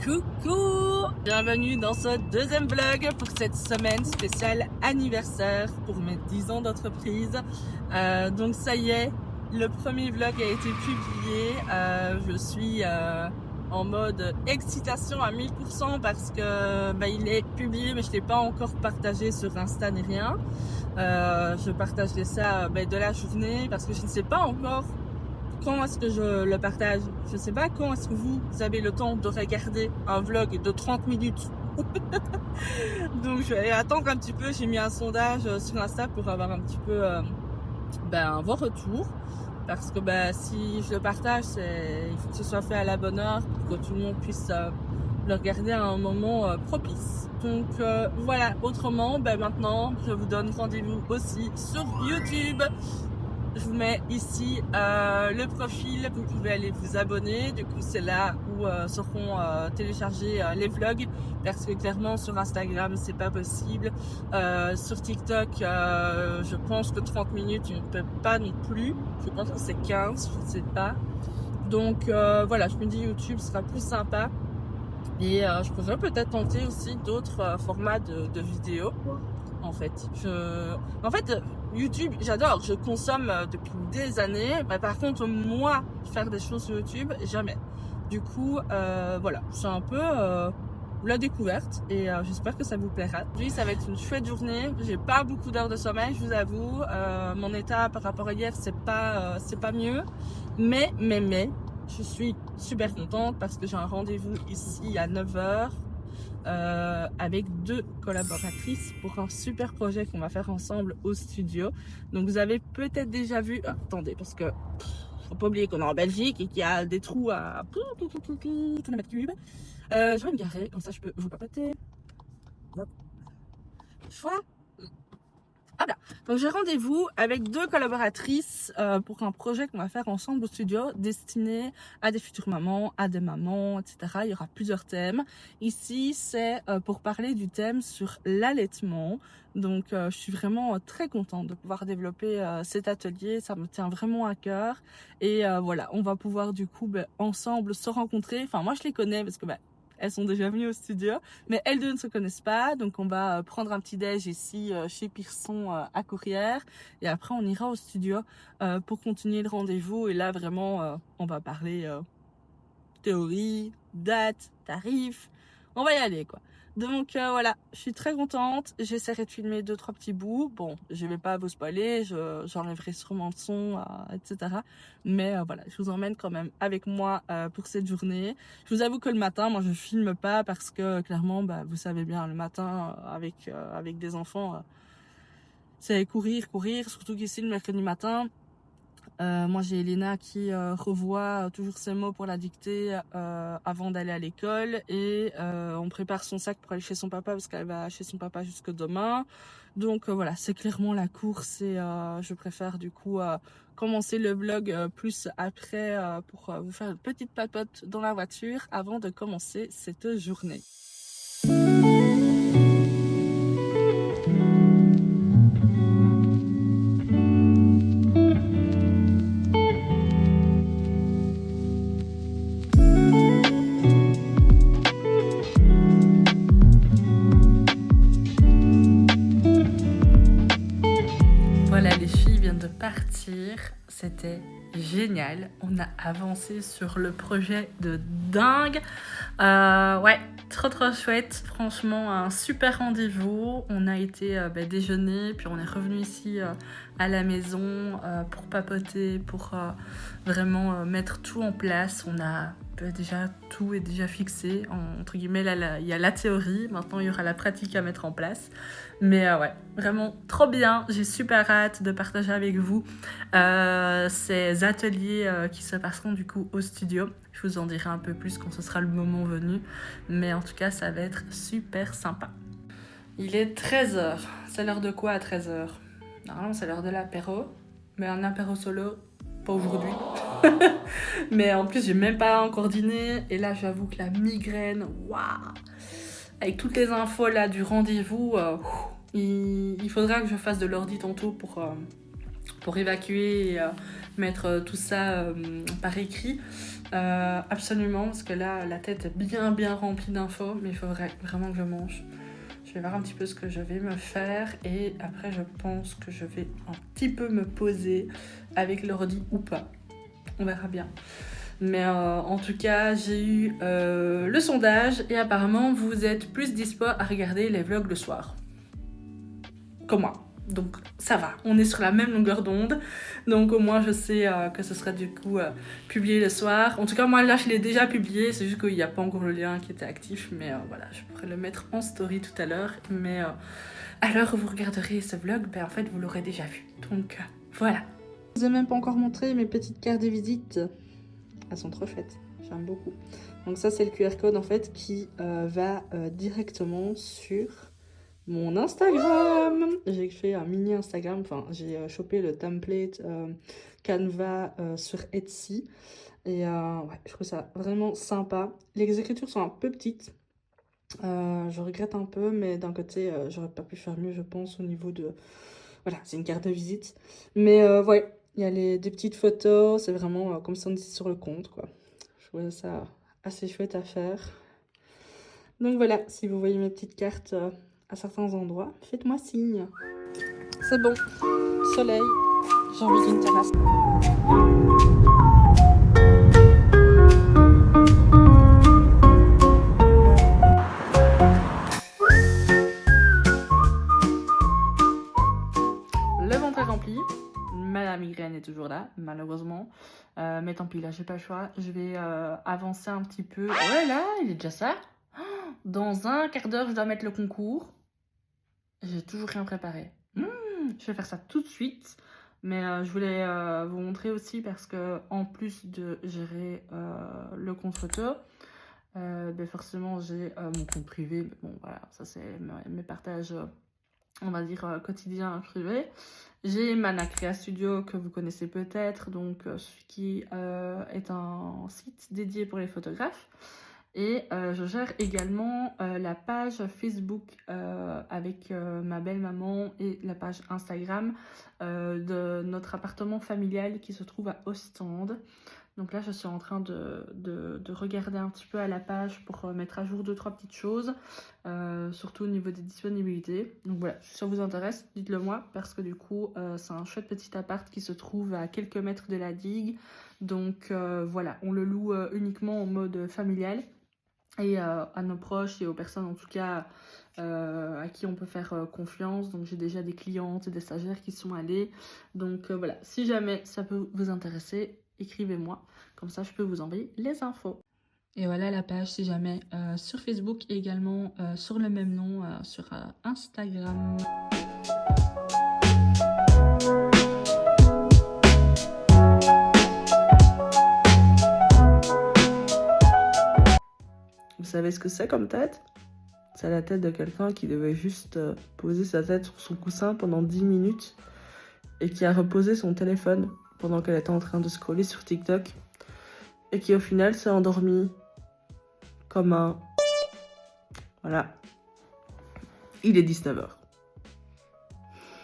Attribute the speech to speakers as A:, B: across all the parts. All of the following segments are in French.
A: Coucou! Bienvenue dans ce deuxième vlog pour cette semaine spéciale anniversaire pour mes 10 ans d'entreprise. Donc ça y est, le premier vlog a été publié. Je suis en mode excitation à 1000% parce que il est publié mais je ne l'ai pas encore partagé sur Insta ni rien. Je partagerai ça de la journée parce que je ne sais pas encore quand est-ce que je le partage. Je ne sais pas quand est-ce que vous avez le temps de regarder un vlog de 30 minutes. Donc je vais attendre un petit peu. J'ai mis un sondage sur Insta pour avoir un petit peu vos retours. Parce que si je le partage, il faut que ce soit fait à la bonne heure pour que tout le monde puisse le regarder à un moment propice. Donc voilà, autrement, maintenant je vous donne rendez-vous aussi sur YouTube. Je vous mets ici le profil, vous pouvez aller vous abonner. Du coup, c'est là où seront téléchargés les vlogs. Parce que clairement, sur Instagram, c'est pas possible. Sur TikTok, je pense que 30 minutes, je ne peux pas non plus. Je pense que c'est 15, je ne sais pas. Donc voilà, je me dis YouTube sera plus sympa. Et je pourrais peut-être tenter aussi d'autres formats de vidéos. En fait, YouTube, j'adore, je consomme depuis des années. Par contre, moi, faire des choses sur YouTube, jamais. Du coup, voilà, c'est un peu la découverte et j'espère que ça vous plaira. Aujourd'hui, ça va être une chouette journée. J'ai pas beaucoup d'heures de sommeil, je vous avoue. Mon état par rapport à hier, c'est pas mieux. Mais, je suis super contente parce que j'ai un rendez-vous ici à 9h. Avec 2 collaboratrices pour un super projet qu'on va faire ensemble au studio. Donc vous avez peut-être déjà vu, attendez, parce que faut pas oublier qu'on est en Belgique et qu'il y a des trous à tous les mètres cubes. Je vais me garer, comme ça je peux vous papoter. Voilà. Ah bien. Donc j'ai rendez-vous avec 2 collaboratrices pour un projet qu'on va faire ensemble au studio destiné à des futures mamans, à des mamans, etc. Il y aura plusieurs thèmes. Ici, c'est pour parler du thème sur l'allaitement. Donc je suis vraiment très contente de pouvoir développer cet atelier. Ça me tient vraiment à cœur. Et voilà, on va pouvoir du coup ensemble se rencontrer. Enfin moi je les connais parce que elles sont déjà venues au studio, mais elles deux ne se connaissent pas. Donc on va prendre un petit déj ici chez Pearson à Courrières. Et après on ira au studio pour continuer le rendez-vous. Et là vraiment on va parler théorie, date, tarif. On va y aller quoi. Donc voilà, je suis très contente. J'essaierai de filmer 2-3 petits bouts. Bon, je vais pas vous spoiler, j'enlèverai sûrement le son, etc. Mais voilà, je vous emmène quand même avec moi pour cette journée. Je vous avoue que le matin, moi je filme pas parce que clairement, vous savez bien, le matin avec des enfants, c'est courir, surtout qu'ici le mercredi matin. Moi j'ai Elena qui revoit toujours ses mots pour la dictée avant d'aller à l'école et on prépare son sac pour aller chez son papa parce qu'elle va chez son papa jusque demain. Donc voilà, c'est clairement la course et je préfère du coup commencer le vlog plus après pour vous faire une petite papote dans la voiture avant de commencer cette journée. De partir, c'était génial. On a avancé sur le projet de dingue. Ouais, trop chouette. Franchement, un super rendez-vous. On a été déjeuner, puis on est revenu ici à la maison pour papoter, pour vraiment mettre tout en place. On a déjà tout est déjà fixé. Entre guillemets, là, il y a la théorie. Maintenant, il y aura la pratique à mettre en place. Mais ouais, vraiment trop bien. J'ai super hâte de partager avec vous ces ateliers qui se passeront du coup au studio. Je vous en dirai un peu plus quand ce sera le moment venu. Mais en tout cas, ça va être super sympa. Il est 13h. C'est l'heure de quoi à 13h? Normalement, c'est l'heure de l'apéro. Mais un apéro solo, pas aujourd'hui. Mais en plus, j'ai même pas encore dîné. Et là, j'avoue que la migraine, waouh! Avec toutes les infos là du rendez-vous, il faudra que je fasse de l'ordi tantôt pour évacuer et mettre tout ça par écrit. Absolument, parce que là, la tête est bien remplie d'infos, mais il faudrait vraiment que je mange. Je vais voir un petit peu ce que je vais me faire et après je pense que je vais un petit peu me poser avec l'ordi ou pas. On verra bien. Mais en tout cas, j'ai eu le sondage et apparemment vous êtes plus dispo à regarder les vlogs le soir. Comme moi. Donc ça va, on est sur la même longueur d'onde. Donc au moins je sais que ce sera du coup publié le soir. En tout cas moi là je l'ai déjà publié, c'est juste qu'il n'y a pas encore le lien qui était actif. Mais voilà, je pourrais le mettre en story tout à l'heure. Mais à l'heure où vous regarderez ce vlog, ben, en fait vous l'aurez déjà vu. Donc voilà. Je vous ai même pas encore montré mes petites cartes de visite. Elles sont trop chouettes, j'aime beaucoup. Donc ça c'est le QR code en fait qui va directement sur mon Instagram. J'ai fait un mini Instagram, enfin j'ai chopé le template Canva sur Etsy. Et ouais, je trouve ça vraiment sympa. Les écritures sont un peu petites. Je regrette un peu, mais d'un côté, j'aurais pas pu faire mieux, je pense, au niveau de... Voilà, c'est une carte de visite. Mais ouais, il y a des petites photos, c'est vraiment comme si on était sur le compte, quoi. Je trouvais ça assez chouette à faire. Donc voilà, si vous voyez mes petites cartes à certains endroits, faites-moi signe. C'est bon, soleil, j'ai envie d'une terrasse. Le ventre est rempli, mais la migraine est toujours là, malheureusement. Mais tant pis, là, j'ai pas le choix. Je vais avancer un petit peu. Ouais, là, il est déjà ça. Dans un quart d'heure, je dois mettre le concours. J'ai toujours rien préparé. Je vais faire ça tout de suite. Mais je voulais vous montrer aussi parce que en plus de gérer le compte photo, ben forcément j'ai mon compte privé. Mais bon, voilà, ça c'est mes partages, on va dire, quotidiens privés. J'ai Manacrea Studio que vous connaissez peut-être, donc ce qui est un site dédié pour les photographes. Et je gère également la page Facebook avec ma belle-maman et la page Instagram de notre appartement familial qui se trouve à Ostende. Donc là, je suis en train de regarder un petit peu à la page pour mettre à jour 2-3 petites choses, surtout au niveau des disponibilités. Donc voilà, si ça vous intéresse, dites-le moi, parce que du coup, c'est un chouette petit appart qui se trouve à quelques mètres de la digue. Donc voilà, on le loue uniquement en mode familial. Et à nos proches et aux personnes en tout cas à qui on peut faire confiance. Donc j'ai déjà des clientes et des stagiaires qui sont allées. Donc voilà, si jamais ça peut vous intéresser, écrivez-moi. Comme ça je peux vous envoyer les infos. Et voilà la page si jamais sur Facebook et également sur le même nom sur Instagram. Vous savez ce que c'est comme tête? C'est la tête de quelqu'un qui devait juste poser sa tête sur son coussin pendant 10 minutes et qui a reposé son téléphone pendant qu'elle était en train de scroller sur TikTok et qui au final s'est endormi comme un... Voilà. Il est 19h.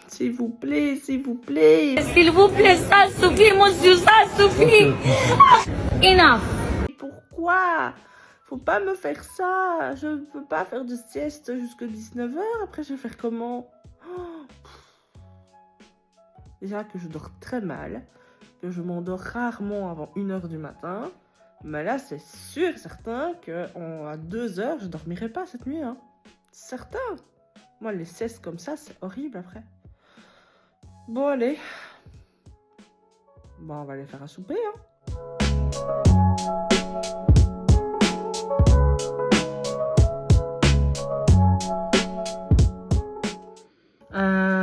A: S'il vous plaît, s'il vous plaît.
B: S'il vous plaît, ça suffit, monsieur, ça suffit. Enough.
A: Pourquoi? Faut pas me faire ça. Je ne peux pas faire de sieste jusqu'à 19h. Après, je vais faire comment? Déjà que je dors très mal, que je m'endors rarement avant 1h du matin. Mais là, c'est sûr et certain qu'à 2h, je dormirai pas cette nuit. Hein. Certain. Moi, les siestes comme ça, c'est horrible après. Bon, allez. Bon, on va aller faire un souper. Hein.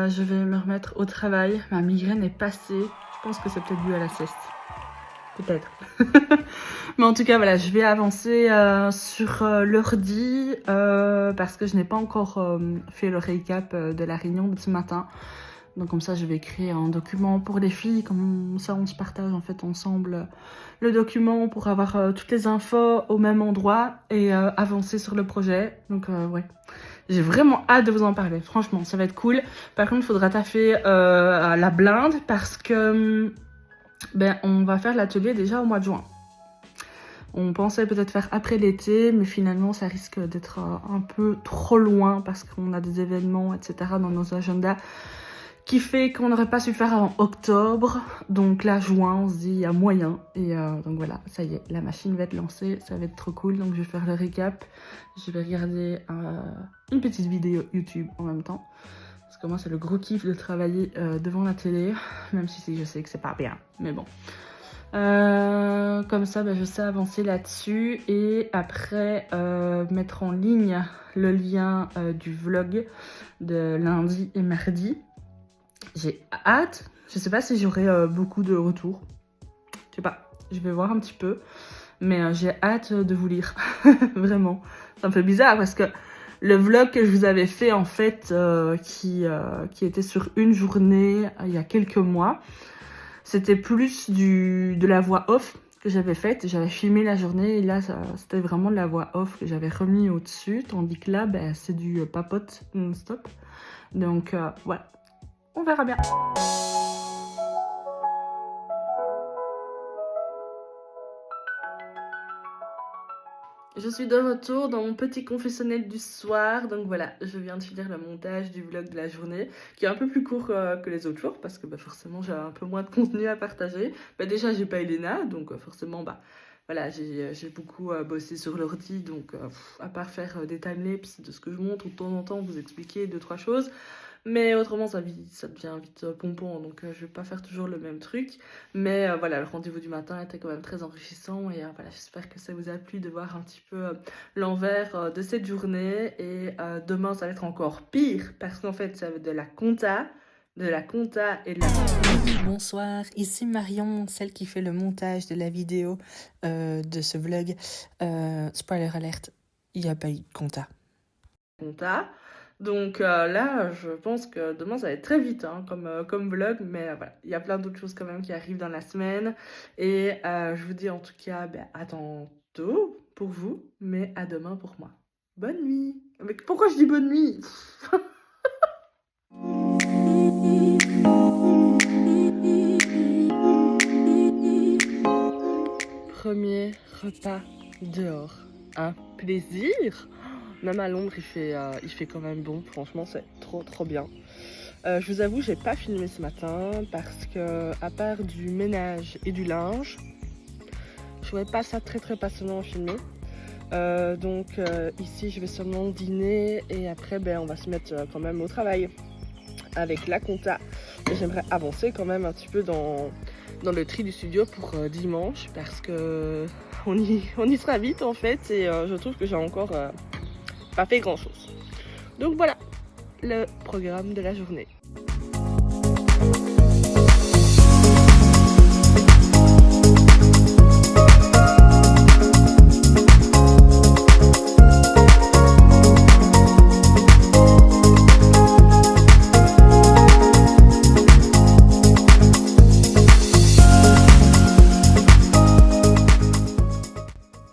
A: Je vais me remettre au travail. Ma migraine est passée. Je pense que c'est peut-être dû à la sieste. Peut-être. Mais en tout cas, voilà, je vais avancer sur l'ordi parce que je n'ai pas encore fait le récap de la réunion de ce matin. Donc comme ça, je vais créer un document pour les filles. Comme ça, on se partage en fait ensemble le document pour avoir toutes les infos au même endroit et avancer sur le projet. Donc ouais. J'ai vraiment hâte de vous en parler, franchement, ça va être cool. Par contre, il faudra taffer à la blinde parce que ben, on va faire l'atelier déjà au mois de juin. On pensait peut-être faire après l'été, mais finalement ça risque d'être un peu trop loin parce qu'on a des événements, etc. dans nos agendas qui fait qu'on n'aurait pas su faire avant octobre. Donc là, juin, on se dit il y a moyen. Et donc voilà, ça y est, la machine va être lancée, ça va être trop cool. Donc je vais faire le récap. Je vais regarder une petite vidéo YouTube en même temps. Parce que moi, c'est le gros kiff de travailler devant la télé, même si je sais que c'est pas bien, mais bon. Comme ça, je sais avancer là-dessus et après mettre en ligne le lien du vlog de lundi et mardi. J'ai hâte, je sais pas si j'aurai beaucoup de retours, je sais pas, je vais voir un petit peu, mais j'ai hâte de vous lire, vraiment. Ça me fait bizarre parce que le vlog que je vous avais fait en fait, qui était sur une journée il y a quelques mois, c'était plus de la voix off que j'avais faite. J'avais filmé la journée et là c'était vraiment de la voix off que j'avais remis au-dessus, tandis que là c'est du papote non-stop. Donc voilà, on verra bien. Je suis de retour dans mon petit confessionnel du soir, donc voilà, je viens de finir le montage du vlog de la journée, qui est un peu plus court que les autres jours, parce que forcément j'ai un peu moins de contenu à partager. Déjà j'ai pas Elena, donc forcément voilà, j'ai beaucoup bossé sur l'ordi, donc à part faire des timelapses de ce que je montre, ou de temps en temps vous expliquer 2-3 choses. Mais autrement, ça devient vite pompon, donc je vais pas faire toujours le même truc. Mais voilà, le rendez-vous du matin était quand même très enrichissant. Et voilà, j'espère que ça vous a plu de voir un petit peu l'envers de cette journée. Et demain, ça va être encore pire, parce qu'en fait, ça va être de la compta et de la...
C: Bonsoir, ici Marion, celle qui fait le montage de la vidéo de ce vlog. Spoiler alert, il n'y a pas eu de compta.
A: Donc là, je pense que demain, ça va être très vite comme vlog. Mais voilà, il y a plein d'autres choses quand même qui arrivent dans la semaine. Et je vous dis en tout cas, à tantôt pour vous, mais à demain pour moi. Bonne nuit. Mais pourquoi je dis bonne nuit? Premier repas dehors. Un plaisir. Même à l'ombre, il fait quand même bon. Franchement, c'est trop bien. Je vous avoue, j'ai pas filmé ce matin parce que, à part du ménage et du linge, je trouvais pas ça très passionnant à filmer. Donc ici, je vais seulement dîner et après, on va se mettre quand même au travail avec la compta. Et j'aimerais avancer quand même un petit peu dans le tri du studio pour dimanche parce que on y sera vite en fait et je trouve que j'ai encore pas fait grand chose. Donc voilà le programme de la journée.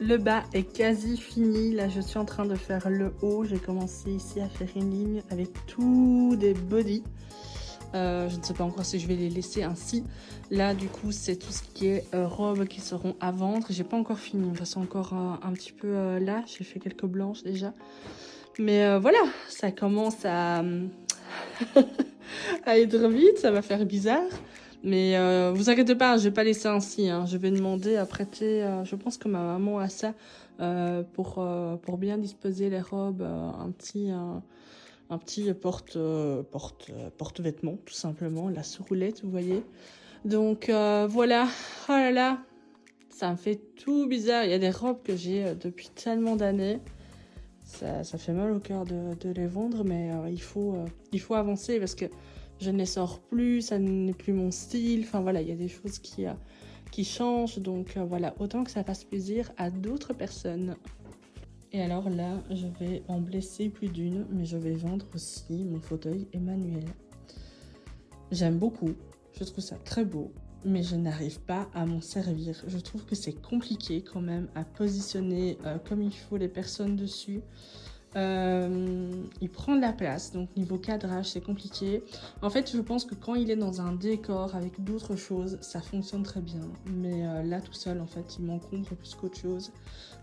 A: Le bas est quasi fini, là je suis en train de faire le haut, j'ai commencé ici à faire une ligne avec tous des bodys. Je ne sais pas encore si je vais les laisser ainsi. Là du coup c'est tout ce qui est robes qui seront à vendre, j'ai pas encore fini, il me reste encore un petit peu là, j'ai fait quelques blanches déjà. Mais voilà, ça commence à, à être vite, ça va faire bizarre. Mais vous inquiétez pas, je vais pas laisser ainsi. Je vais demander à prêter, je pense que ma maman a ça pour bien disposer les robes, un petit porte-vêtements tout simplement, la sous-roulette, vous voyez. Donc voilà, oh là là, ça me fait tout bizarre. Il y a des robes que j'ai depuis tellement d'années. Ça fait mal au cœur de les vendre, mais il faut avancer parce que je ne les sors plus, ça n'est plus mon style. Enfin voilà, il y a des choses qui changent. Donc voilà, autant que ça fasse plaisir à d'autres personnes. Et alors là, je vais en blesser plus d'une, mais je vais vendre aussi mon fauteuil Emmanuel. J'aime beaucoup, je trouve ça très beau, mais je n'arrive pas à m'en servir. Je trouve que c'est compliqué quand même à positionner comme il faut les personnes dessus. Il prend de la place, donc niveau cadrage c'est compliqué. En fait je pense que quand il est dans un décor avec d'autres choses ça fonctionne très bien, mais là tout seul en fait il m'encombre plus qu'autre chose.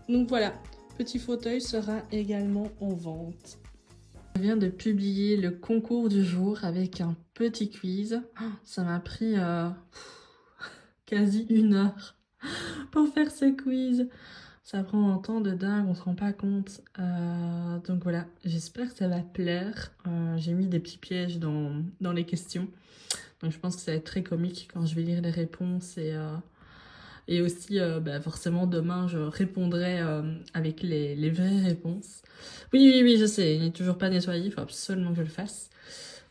A: Donc voilà, petit fauteuil sera également en vente. Je viens de publier le concours du jour avec un petit quiz. Ça m'a pris quasi 1 heure pour faire ce quiz. Ça prend un temps de dingue, on se rend pas compte. Donc voilà, j'espère que ça va plaire. J'ai mis des petits pièges dans les questions. Donc je pense que ça va être très comique quand je vais lire les réponses. Et aussi, forcément, demain, je répondrai avec les vraies réponses. Oui, je sais, il n'est toujours pas nettoyé, il faut absolument que je le fasse.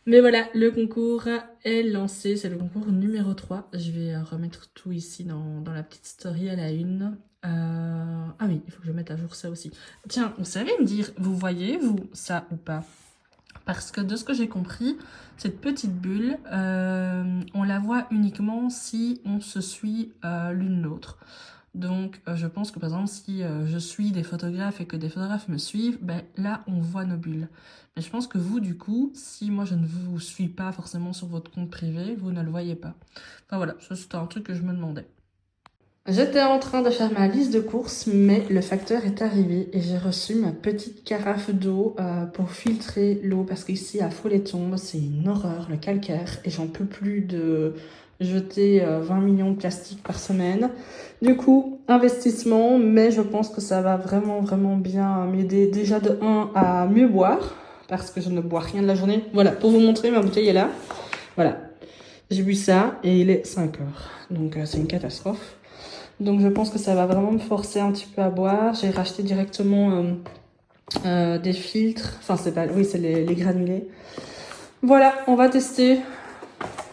A: Mais voilà, le concours est lancé, c'est le concours numéro 3. Je vais remettre tout ici dans la petite story à la une. Ah oui, il faut que je mette à jour ça aussi. Tiens, vous savez me dire, vous voyez, vous, ça ou pas? Parce que de ce que j'ai compris, cette petite bulle, on la voit uniquement si on se suit l'une l'autre. Donc je pense que par exemple si je suis des photographes et que des photographes me suivent, ben là on voit nos bulles. Mais je pense que vous du coup, si moi je ne vous suis pas forcément sur votre compte privé, vous ne le voyez pas. Enfin voilà, ça c'était un truc que je me demandais. J'étais en train de faire ma liste de courses, mais le facteur est arrivé et j'ai reçu ma petite carafe d'eau pour filtrer l'eau parce qu'ici à Folletombe, c'est une horreur, le calcaire, et j'en peux plus de jeter 20 millions de plastique par semaine. Du coup, investissement, mais je pense que ça va vraiment bien m'aider déjà de 1 à mieux boire parce que je ne bois rien de la journée. Voilà, pour vous montrer, ma bouteille est là. Voilà, j'ai bu ça et il est 5 heures, donc c'est une catastrophe. Donc je pense que ça va vraiment me forcer un petit peu à boire. J'ai racheté directement des filtres. Enfin c'est pas... Oui, c'est les granulés. Voilà, on va tester.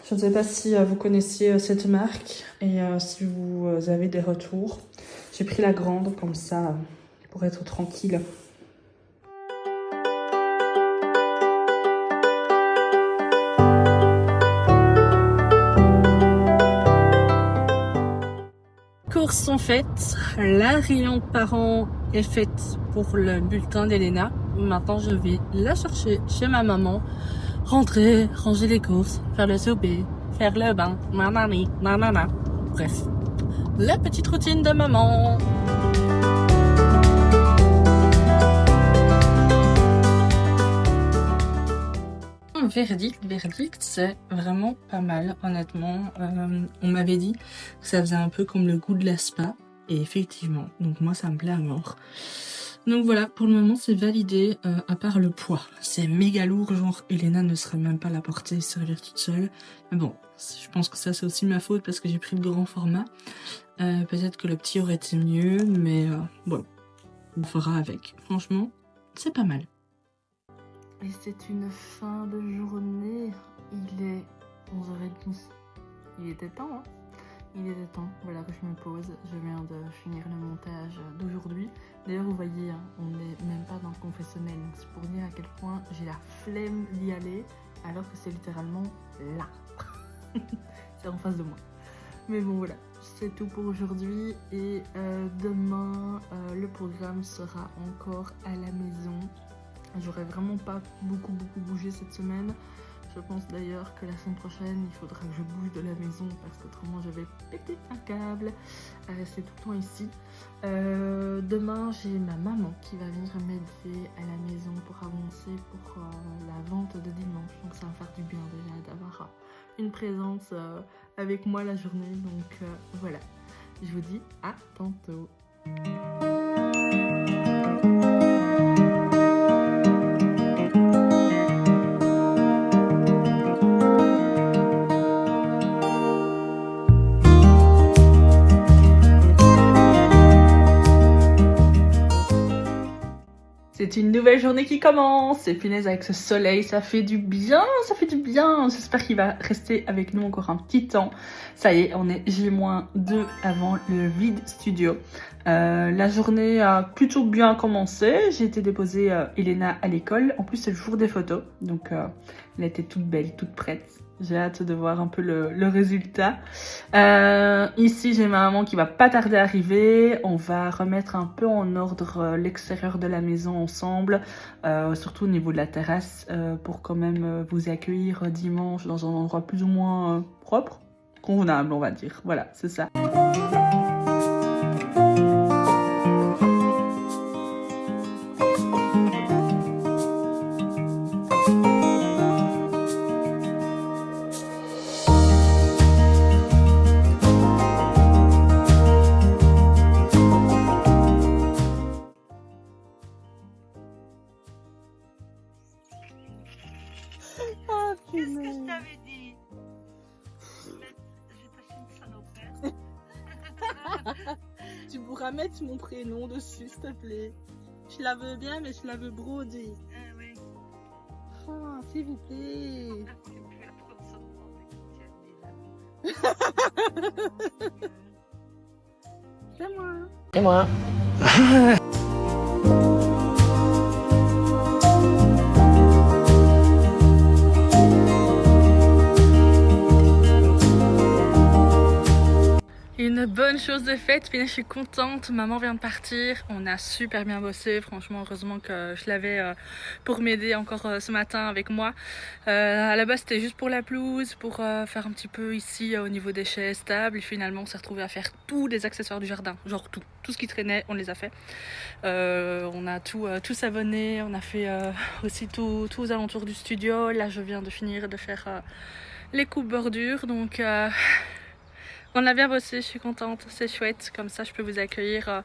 A: Je ne sais pas si vous connaissiez cette marque et si vous avez des retours. J'ai pris la grande comme ça pour être tranquille. Courses sont faites, la réunion de parents est faite pour le bulletin d'Elena. Maintenant je vais la chercher chez ma maman, rentrer, ranger les courses, faire le souper, faire le bain, nanana. Bref, la petite routine de maman. Verdict, c'est vraiment pas mal, honnêtement. On m'avait dit que ça faisait un peu comme le goût de la spa, et effectivement, donc moi ça me plaît à mort. Donc voilà, pour le moment c'est validé, à part le poids. C'est méga lourd, genre Elena ne serait même pas la porter et servir toute seule. Mais bon, je pense que ça c'est aussi ma faute parce que j'ai pris le grand format. Peut-être que le petit aurait été mieux, mais bon, on fera avec. Franchement, c'est pas mal. Et c'est une fin de journée, il est 11h30. Il était temps, hein? Il était temps, voilà que je me pose. Je viens de finir le montage d'aujourd'hui. D'ailleurs, vous voyez, hein, on n'est même pas dans le confessionnel. C'est pour dire à quel point j'ai la flemme d'y aller, alors que c'est littéralement là. C'est en face de moi. Mais bon, voilà, c'est tout pour aujourd'hui. Et demain, le programme sera encore à la maison. J'aurais vraiment pas beaucoup bougé cette semaine. Je pense d'ailleurs que la semaine prochaine, il faudra que je bouge de la maison parce qu'autrement je vais péter un câble à rester tout le temps ici. Demain, j'ai ma maman qui va venir m'aider à la maison pour avancer pour la vente de dimanche. Donc ça va faire du bien déjà d'avoir une présence avec moi la journée. Donc voilà, je vous dis à tantôt. C'est une nouvelle journée qui commence, et punaise avec ce soleil, ça fait du bien, j'espère qu'il va rester avec nous encore un petit temps. Ça y est, on est J-2 avant le vide studio. La journée a plutôt bien commencé, j'ai été déposer Elena à l'école, en plus c'est le jour des photos, donc elle était toute belle, toute prête.
C: J'ai hâte de voir un peu le résultat. Ici, j'ai ma maman qui va pas tarder à arriver. On va remettre un peu en ordre l'extérieur de la maison ensemble, surtout au niveau de la terrasse, pour quand même vous accueillir dimanche dans un endroit plus ou moins propre, convenable, on va dire. Voilà, c'est ça.
A: Qu'est-ce que je t'avais dit? Je vais passer une salopette. Tu pourras mettre mon prénom dessus, s'il te plaît. Je la veux bien, mais je la veux brodée. Ah oui. Oh, s'il vous plaît. C'est moi.
D: Et moi.
C: Une bonne chose de faite, puis là je suis contente, maman vient de partir, on a super bien bossé, franchement heureusement que je l'avais pour m'aider encore ce matin avec moi. À la base c'était juste pour la pelouse, pour faire un petit peu ici au niveau des chaises, tables, et finalement on s'est retrouvé à faire tous les accessoires du jardin, genre tout ce qui traînait on les a fait. On a tout savonné, on a fait aussi tout aux alentours du studio, là je viens de finir de faire les coupes bordures, donc... on a bien bossé, je suis contente, c'est chouette, comme ça je peux vous accueillir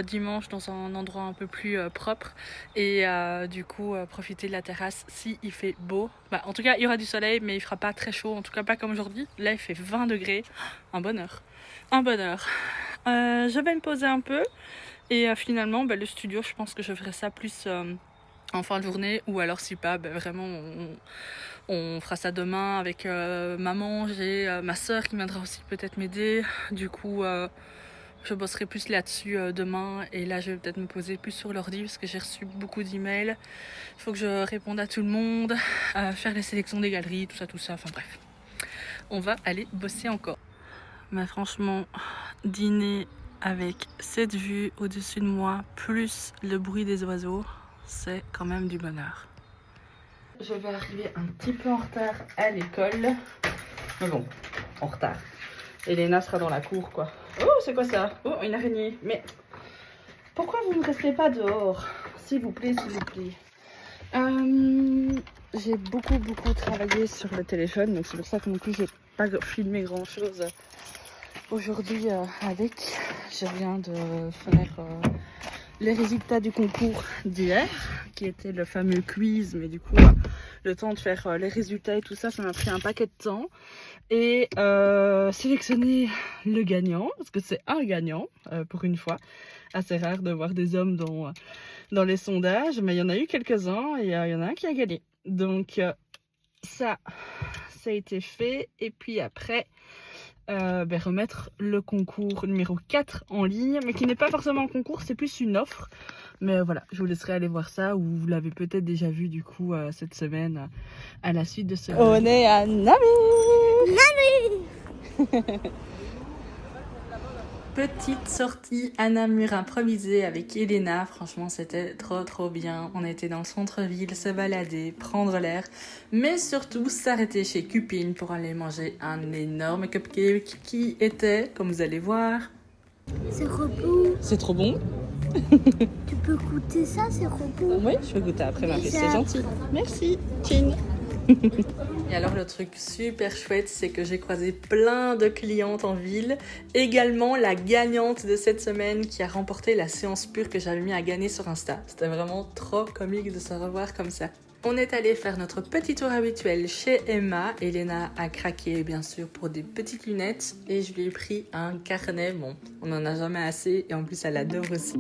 C: dimanche dans un endroit un peu plus propre et du coup profiter de la terrasse si il fait beau. En tout cas il y aura du soleil mais il fera pas très chaud, en tout cas pas comme aujourd'hui. Là il fait 20 degrés, un bonheur, un bonheur. Je vais me poser un peu et finalement le studio je pense que je ferai ça plus en fin de journée ou alors si pas vraiment on fera ça demain avec maman, j'ai ma soeur qui viendra aussi peut-être m'aider. Du coup, je bosserai plus là-dessus demain. Et là, je vais peut-être me poser plus sur l'ordi parce que j'ai reçu beaucoup d'emails. Il faut que je réponde à tout le monde, faire les sélections des galeries, tout ça. Enfin bref, on va aller bosser encore. Mais franchement, dîner avec cette vue au-dessus de moi, plus le bruit des oiseaux, c'est quand même du bonheur. Je vais arriver un petit peu en retard à l'école. Mais bon, en retard. Elena sera dans la cour, quoi. Oh, c'est quoi ça? Oh, une araignée. Mais pourquoi vous ne restez pas dehors? S'il vous plaît, s'il vous plaît. J'ai beaucoup travaillé sur le téléphone. Donc c'est pour ça que non plus, j'ai pas filmé grand-chose aujourd'hui avec. Je viens de faire... les résultats du concours d'hier, qui était le fameux quiz, mais du coup, le temps de faire les résultats et tout ça, ça m'a pris un paquet de temps. Et sélectionner le gagnant, parce que c'est un gagnant, pour une fois. Assez rare de voir des hommes dans les sondages, mais il y en a eu quelques-uns et il y en a un qui a gagné. Donc ça a été fait. Et puis après... remettre le concours numéro 4 en ligne, mais qui n'est pas forcément un concours, c'est plus une offre. Mais voilà, je vous laisserai aller voir ça, ou vous l'avez peut-être déjà vu du coup cette semaine à la suite de ce...
A: On est à Namur.
C: Petite sortie à Namur improvisée avec Elena, franchement c'était trop bien. On était dans le centre-ville, se balader, prendre l'air, mais surtout s'arrêter chez Cupine pour aller manger un énorme cupcake qui était, comme vous allez voir...
E: C'est repos.
C: C'est trop bon.
E: Tu peux goûter ça, c'est repos.
C: Oui, je vais goûter après ma fille, c'est gentil. Merci, Chin. Et alors le truc super chouette, c'est que j'ai croisé plein de clientes en ville. Également la gagnante de cette semaine qui a remporté la séance pure que j'avais mis à gagner sur Insta. C'était vraiment trop comique de se revoir comme ça. On est allé faire notre petit tour habituel chez Emma. Elena a craqué bien sûr pour des petites lunettes et je lui ai pris un carnet. Bon, on n'en a jamais assez et en plus elle adore aussi.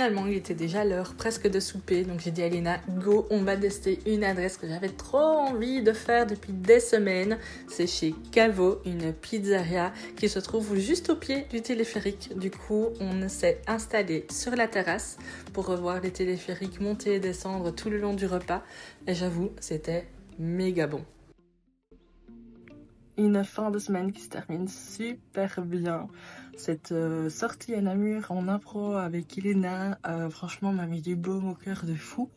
C: finalement il était déjà l'heure presque de souper, donc j'ai dit à Elena go, on va tester une adresse que j'avais trop envie de faire depuis des semaines. C'est chez Cavo, une pizzeria qui se trouve juste au pied du téléphérique. Du coup on s'est installé sur la terrasse pour revoir les téléphériques monter et descendre tout le long du repas et j'avoue c'était méga bon.
A: Une fin de semaine qui se termine super bien. Cette sortie à Namur en impro avec Elena, franchement m'a mis du baume au cœur de fou.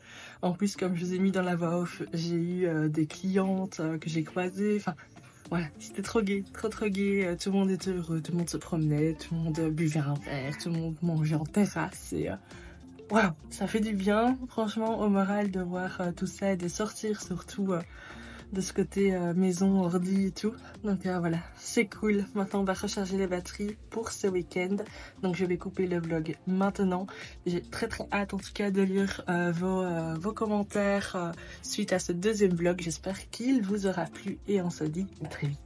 A: En plus, comme je vous ai mis dans la voix off, j'ai eu des clientes que j'ai croisées. Enfin, voilà, c'était trop gai, trop gai. Tout le monde était heureux, tout le monde se promenait, tout le monde buvait un verre, tout le monde mangeait en terrasse. Et waouh, ça fait du bien, franchement, au moral de voir tout ça et de sortir surtout. De ce côté maison, ordi et tout. Donc voilà, c'est cool. Maintenant on va recharger les batteries pour ce week-end. Donc je vais couper le vlog maintenant. J'ai très hâte en tout cas de lire vos commentaires suite à ce deuxième vlog. J'espère qu'il vous aura plu et on se dit à très vite.